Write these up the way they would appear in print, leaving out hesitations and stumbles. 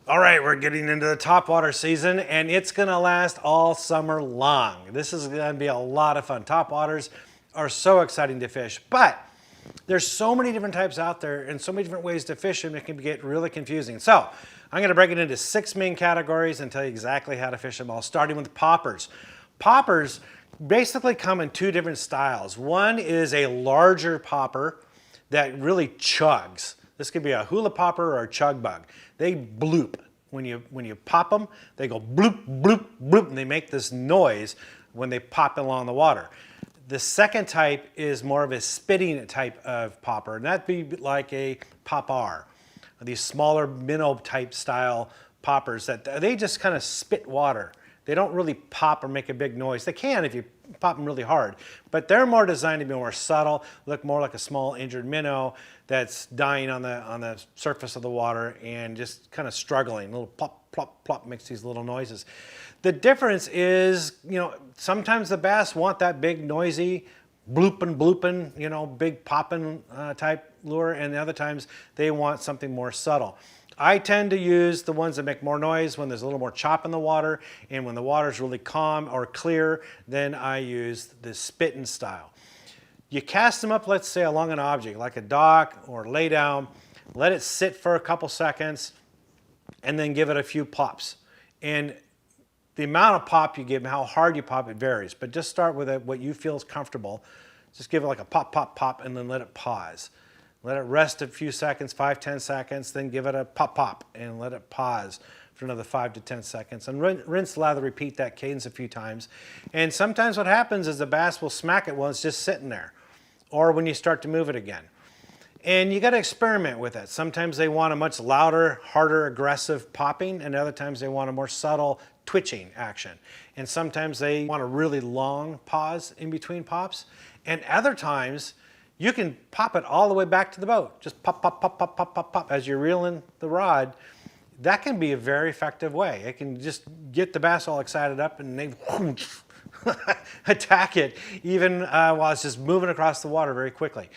All right, we're getting into the topwater season and it's gonna last all summer long. This is gonna be a lot of fun. Topwaters are so exciting to fish, but there's so many different types out there and so many different ways to fish them, it can get really confusing. So I'm gonna break it into 6 main categories and tell you exactly how to fish them all, starting with poppers. Poppers basically come in 2 different styles. One is a larger popper that really chugs. This could be a hula popper or a chug bug. They bloop. When you pop them, they go bloop, bloop, bloop, and they make this noise when they pop along the water. The second type is more of a spitting type of popper, and that'd be like a popar. These smaller minnow type style poppers that they just kind of spit water. They don't really pop or make a big noise. They can if you pop them really hard, but they're more designed to be more subtle, look more like a small injured minnow that's dying on the surface of the water and just kind of struggling. A little plop, plop, plop makes these little noises. The difference is, sometimes the bass want that big noisy blooping, blooping, big popping type lure, and other times they want something more subtle. I tend to use the ones that make more noise when there's a little more chop in the water, and when the water's really calm or clear, then I use the spitting style. You cast them up, let's say, along an object, like a dock or lay down, let it sit for a couple seconds, and then give it a few pops. And the amount of pop you give them, how hard you pop, it varies, but just start with what you feel is comfortable. Just give it like a pop, pop, pop, and then let it pause. Let it rest a few seconds, 5-10 seconds, then give it a pop, pop, and let it pause for another 5 to 10 seconds. And rinse, lather, repeat that cadence a few times. And sometimes what happens is the bass will smack it while it's just sitting there, or when you start to move it again. And you got to experiment with it. Sometimes they want a much louder, harder, aggressive popping, and other times they want a more subtle twitching action. And sometimes they want a really long pause in between pops. And other times, you can pop it all the way back to the boat. Just pop, pop, pop, pop, pop, pop, pop as you're reeling the rod. That can be a very effective way. It can just get the bass all excited up and they attack it even while it's just moving across the water very quickly.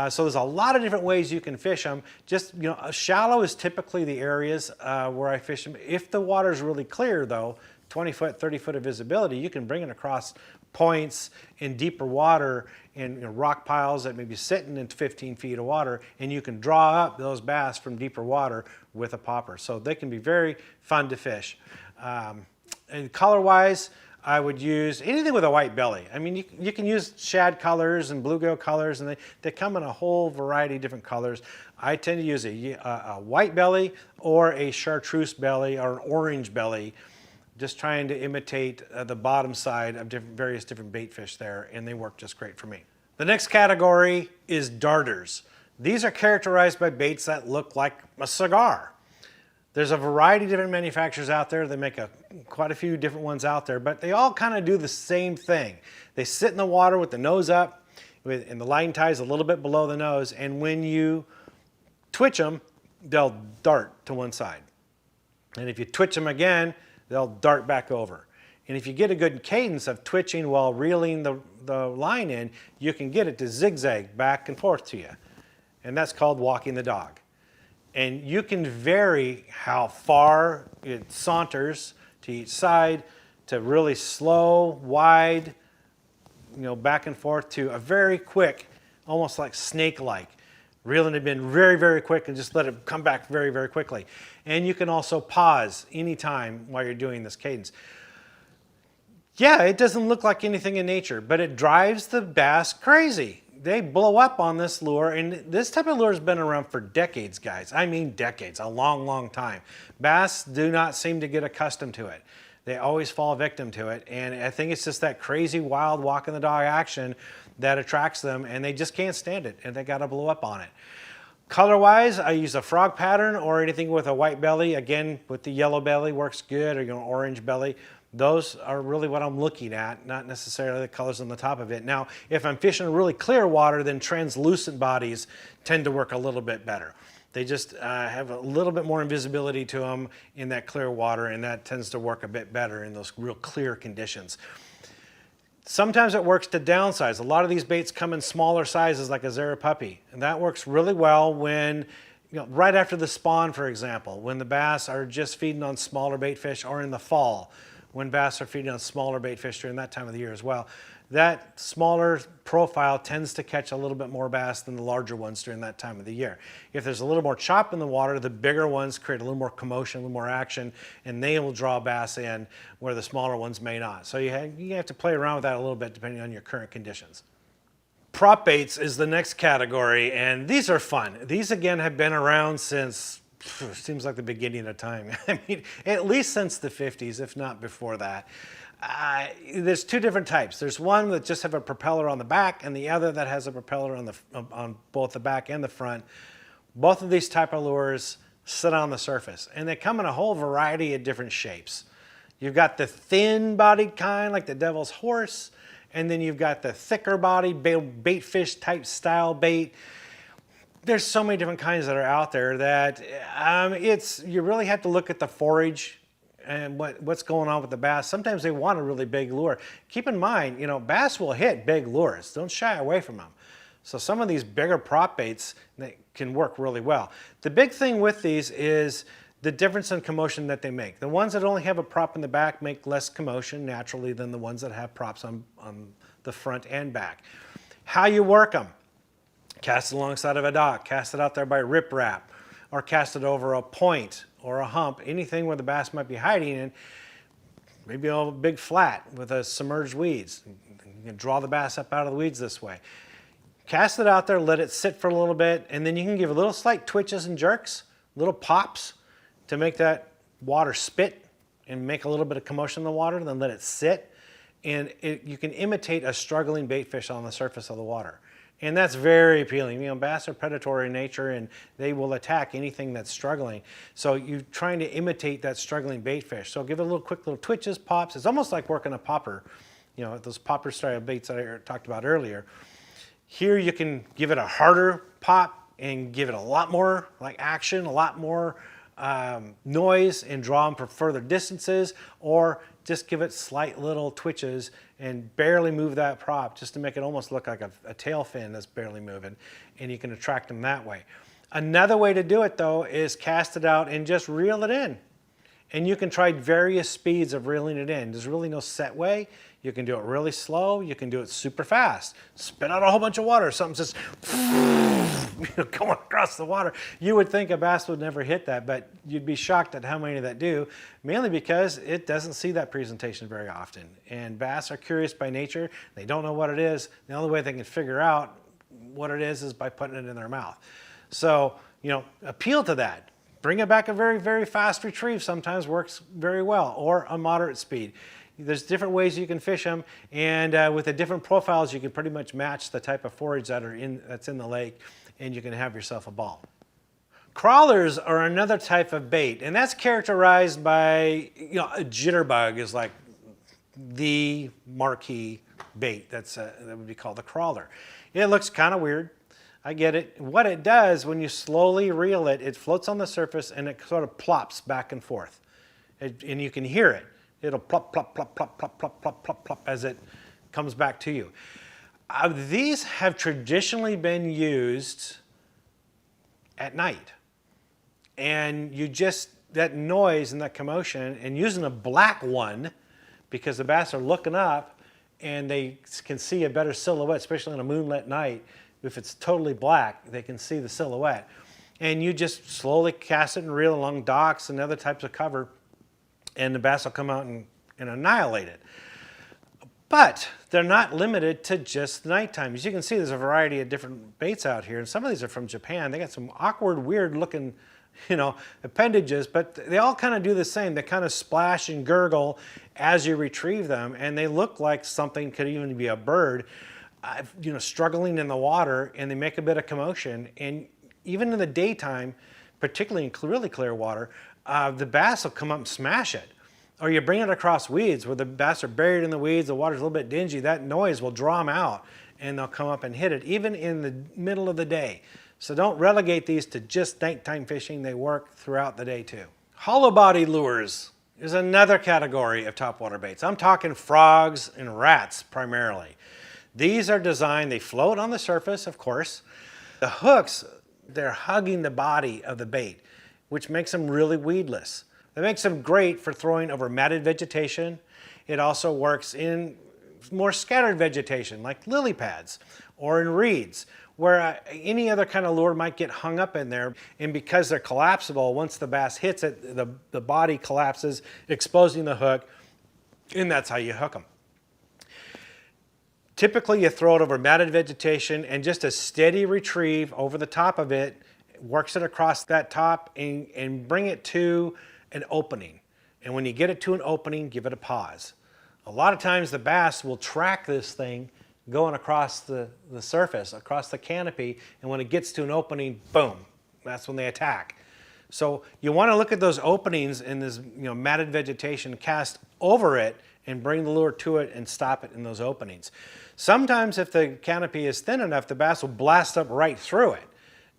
So there's a lot of different ways you can fish them. Just, shallow is typically the areas where I fish them. If the water is really clear though, 20 foot, 30 foot of visibility, you can bring it across points in deeper water in rock piles that may be sitting in 15 feet of water, and you can draw up those bass from deeper water with a popper. So they can be very fun to fish. And color-wise, I would use anything with a white belly. I mean, you can use shad colors and bluegill colors, and they come in a whole variety of different colors. I tend to use a white belly or a chartreuse belly or an orange belly, just trying to imitate the bottom side of various different bait fish there, and they work just great for me. The next category is darters. These are characterized by baits that look like a cigar. There's a variety of different manufacturers out there. They make quite a few different ones out there, but they all kind of do the same thing. They sit in the water with the nose up, and the line ties a little bit below the nose, and when you twitch them, they'll dart to one side. And if you twitch them again, they'll dart back over. And if you get a good cadence of twitching while reeling the line in, you can get it to zigzag back and forth to you. And that's called walking the dog. And you can vary how far it saunters to each side, to really slow, wide, back and forth, to a very quick, almost like snake-like. Reeling it in very, very quick and just let it come back very, very quickly. And you can also pause anytime while you're doing this cadence. Yeah, it doesn't look like anything in nature, but it drives the bass crazy. They blow up on this lure, and this type of lure has been around for decades, guys. I mean decades, a long, long time. Bass do not seem to get accustomed to it. They always fall victim to it, and I think it's just that crazy, wild, walking the dog action that attracts them, and they just can't stand it, and they got to blow up on it. Color-wise, I use a frog pattern or anything with a white belly. Again, with the yellow belly works good, or orange belly. Those are really what I'm looking at, not necessarily the colors on the top of it. Now, if I'm fishing really clear water, then translucent bodies tend to work a little bit better. They just have a little bit more invisibility to them in that clear water, and that tends to work a bit better in those real clear conditions. Sometimes it works to downsize. A lot of these baits come in smaller sizes like a Zara puppy, and that works really well when right after the spawn, for example, when the bass are just feeding on smaller bait fish, or in the fall when bass are feeding on smaller bait fish during that time of the year as well. That smaller profile tends to catch a little bit more bass than the larger ones during that time of the year. If there's a little more chop in the water, the bigger ones create a little more commotion, a little more action, and they will draw bass in where the smaller ones may not. So you have to play around with that a little bit depending on your current conditions. Prop baits is the next category, and these are fun. These again have been around since, seems like the beginning of time. I mean, at least since the 50s, if not before that. There's two different types. There's one that just have a propeller on the back, and the other that has a propeller on both the back and the front. Both of these type of lures sit on the surface, and they come in a whole variety of different shapes. You've got the thin-bodied kind, like the devil's horse, and then you've got the thicker body bait fish type style bait. There's so many different kinds that are out there that you really have to look at the forage and what's going on with the bass. Sometimes they want a really big lure. Keep in mind, bass will hit big lures. Don't shy away from them. So some of these bigger prop baits, they can work really well. The big thing with these is the difference in commotion that they make. The ones that only have a prop in the back make less commotion naturally than the ones that have props on the front and back. How you work them? Cast it alongside of a dock, cast it out there by riprap, or cast it over a point or a hump, anything where the bass might be hiding in, maybe a big flat with a submerged weeds. You can draw the bass up out of the weeds this way. Cast it out there, let it sit for a little bit, and then you can give little slight twitches and jerks, little pops to make that water spit and make a little bit of commotion in the water, then let it sit. And you can imitate a struggling bait fish on the surface of the water. And that's very appealing. Bass are predatory in nature, and they will attack anything that's struggling. So you're trying to imitate that struggling bait fish. So give it quick little twitches, pops. It's almost like working a popper, those popper style baits that I talked about earlier. Here you can give it a harder pop and give it a lot more action, a lot more noise, and draw them for further distances, or just give it slight little twitches and barely move that prop just to make it almost look like a tail fin that's barely moving, and you can attract them that way. Another way to do it though is cast it out and just reel it in. And you can try various speeds of reeling it in. There's really no set way. You can do it really slow. You can do it super fast. Spit out a whole bunch of water. Something's just going across the water. You would think a bass would never hit that, but you'd be shocked at how many that do, mainly because it doesn't see that presentation very often. And bass are curious by nature. They don't know what it is. The only way they can figure out what it is by putting it in their mouth. So, appeal to that. Bring it back a very, very fast retrieve sometimes works very well, or a moderate speed. There's different ways you can fish them, and with the different profiles, you can pretty much match the type of forage that's in the lake, and you can have yourself a ball. Crawlers are another type of bait, and that's characterized by, a jitterbug is like the marquee bait. That would be called a crawler. It looks kind of weird. I get it. What it does, when you slowly reel it, it floats on the surface and it sort of plops back and forth. And you can hear it. It'll plop, plop, plop, plop, plop, plop, plop, plop, plop as it comes back to you. These have traditionally been used at night. And that noise and that commotion, and using a black one, because the bass are looking up and they can see a better silhouette, especially on a moonlit night. If it's totally black, they can see the silhouette. And you just slowly cast it and reel along docks and other types of cover, and the bass will come out and annihilate it. But they're not limited to just nighttime. As you can see, there's a variety of different baits out here, and some of these are from Japan. They got some awkward, weird looking, appendages, but they all kind of do the same. They kind of splash and gurgle as you retrieve them, and they look like something could even be a bird. Struggling in the water, and they make a bit of commotion. And even in the daytime, particularly in really clear water, the bass will come up and smash it. Or you bring it across weeds where the bass are buried in the weeds, the water's a little bit dingy, that noise will draw them out and they'll come up and hit it, even in the middle of the day. So don't relegate these to just nighttime fishing. They work throughout the day too. Hollow body lures is another category of topwater baits. I'm talking frogs and rats primarily. These are designed, they float on the surface, of course. The hooks, They're hugging the body of the bait, which makes them really weedless. That makes them great for throwing over matted vegetation. It also works in more scattered vegetation like lily pads or in reeds, where any other kind of lure might get hung up in there. And because they're collapsible, once the bass hits it, the body collapses, exposing the hook, and that's how you hook them. Typically, you throw it over matted vegetation, and just a steady retrieve over the top of it works it across that top and bring it to an opening. And when you get it to an opening, give it a pause. A lot of times the bass will track this thing going across the surface, across the canopy, and when it gets to an opening, boom, that's when they attack. So you want to look at those openings in this matted vegetation, cast over it, and bring the lure to it and stop it in those openings. Sometimes if the canopy is thin enough, the bass will blast up right through it.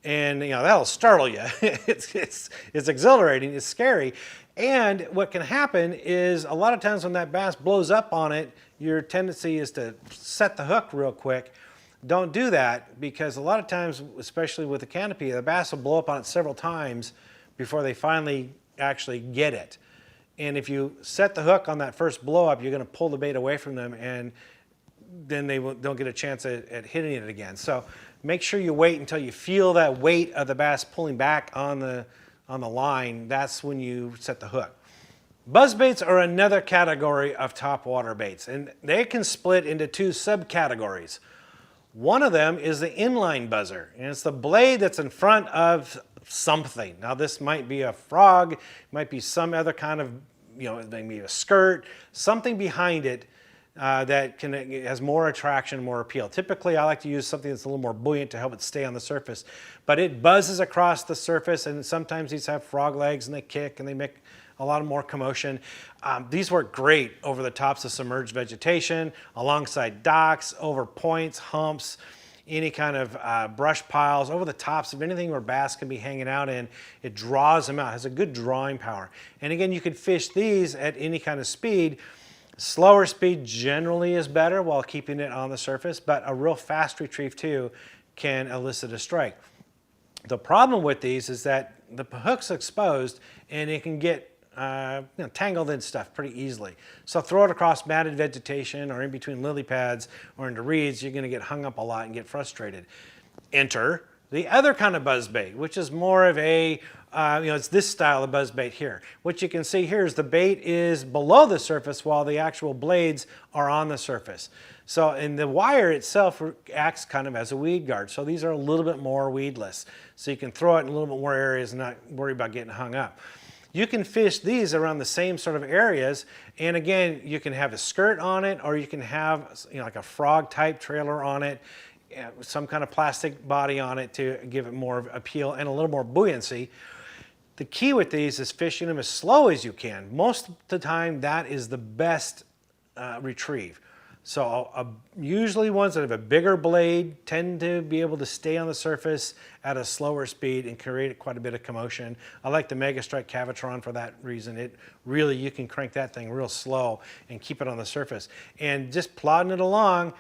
And that'll startle you. It's exhilarating, it's scary. And what can happen is a lot of times when that bass blows up on it, your tendency is to set the hook real quick. Don't do that, because a lot of times, especially with the canopy, the bass will blow up on it several times before they finally actually get it. And if you set the hook on that first blow up, you're going to pull the bait away from them, and then they don't get a chance at hitting it again. So make sure you wait until you feel that weight of the bass pulling back on the line. That's when you set the hook. Buzzbaits are another category of topwater baits, and they can split into two subcategories. One of them is the inline buzzer, and it's the blade that's in front of something. Now this might be a frog, might be some other kind of, maybe a skirt, something behind it that has more attraction, more appeal. Typically I like to use something that's a little more buoyant to help it stay on the surface, but it buzzes across the surface, and sometimes these have frog legs and they kick and they make a lot more commotion. These work great over the tops of submerged vegetation, alongside docks, over points, humps, any kind of brush piles, over the tops of anything where bass can be hanging out in. It draws them out, has a good drawing power. And again, you can fish these at any kind of speed. Slower speed generally is better while keeping it on the surface, but a real fast retrieve too can elicit a strike. The problem with these is that the hook's exposed and it can get tangled in stuff pretty easily. So throw it across matted vegetation or in between lily pads or into reeds, you're going to get hung up a lot and get frustrated. Enter the other kind of buzzbait, which is more of a, it's this style of buzzbait here. What you can see here is the bait is below the surface while the actual blades are on the surface. So, and the wire itself acts kind of as a weed guard. So these are a little bit more weedless. So you can throw it in a little bit more areas and not worry about getting hung up. You can fish these around the same sort of areas, and again, you can have a skirt on it, or you can have like a frog type trailer on it, some kind of plastic body on it to give it more appeal and a little more buoyancy. The key with these is fishing them as slow as you can. Most of the time, that is the best retrieve. So usually ones that have a bigger blade tend to be able to stay on the surface at a slower speed and create quite a bit of commotion. I like the Mega Strike Cavatron for that reason. It really, you can crank that thing real slow and keep it on the surface. And just plodding it along,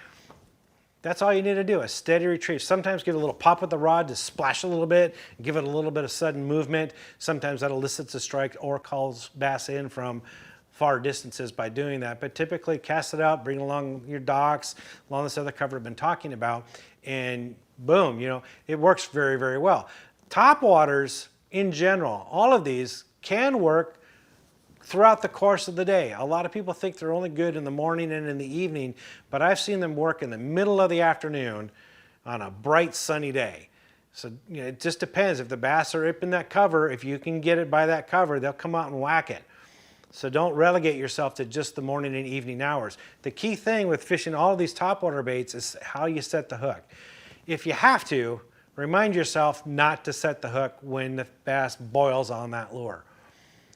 that's all you need to do, a steady retrieve. Sometimes give it a little pop with the rod to splash a little bit, give it a little bit of sudden movement. Sometimes that elicits a strike or calls bass in from far distances by doing that, but typically cast it out, bring it along your docks, along this other cover I've been talking about, and boom, it works very, very well. Topwaters in general, all of these can work throughout the course of the day. A lot of people think they're only good in the morning and in the evening, but I've seen them work in the middle of the afternoon on a bright sunny day. So it just depends. If the bass are up in that cover, if you can get it by that cover, they'll come out and whack it. So don't relegate yourself to just the morning and evening hours. The key thing with fishing all of these topwater baits is how you set the hook. If you have to, remind yourself not to set the hook when the bass boils on that lure.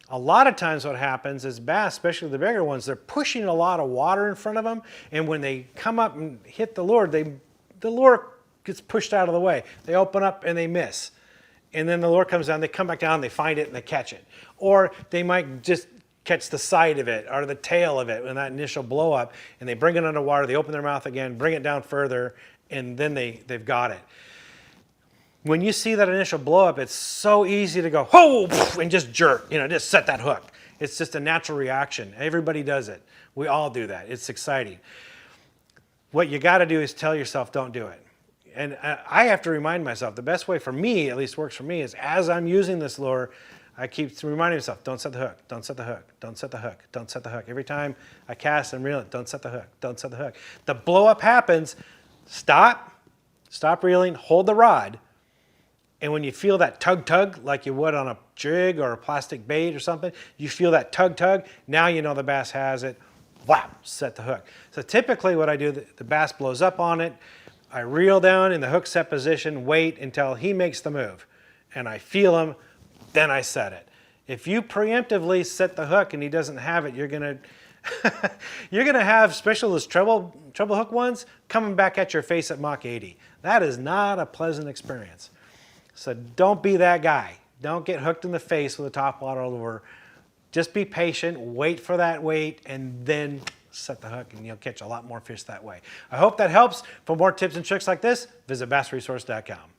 A lot of times what happens is bass, especially the bigger ones, they're pushing a lot of water in front of them, and when they come up and hit the lure, the lure gets pushed out of the way. They open up and they miss. And then the lure comes down, they come back down, they find it and they catch it. Or they might just catch the side of it or the tail of it in that initial blow up, and they bring it underwater, they open their mouth again, bring it down further, and then they've got it. when you see that initial blow up, it's so easy to go, whoa, and just jerk, just set that hook. It's just a natural reaction. Everybody does it. We all do that. It's exciting. What you got to do is tell yourself, don't do it. And I have to remind myself, the best way for me, at least works for me, is as I'm using this lure, I keep reminding myself, don't set the hook, don't set the hook, don't set the hook, don't set the hook. Every time I cast and reel it, don't set the hook, don't set the hook. The blow up happens, stop reeling, hold the rod, and when you feel that tug like you would on a jig or a plastic bait or something, you feel that tug, now you know the bass has it, wow, set the hook. So typically what I do, the bass blows up on it, I reel down in the hook set position, wait until he makes the move, and I feel him, then I set it. If you preemptively set the hook and he doesn't have it, you're gonna have, especially those treble hook ones, coming back at your face at Mach 80. That is not a pleasant experience. So don't be that guy. Don't get hooked in the face with a topwater lure. Just be patient, wait for that weight, and then set the hook, and you'll catch a lot more fish that way. I hope that helps. For more tips and tricks like this, visit bassresource.com.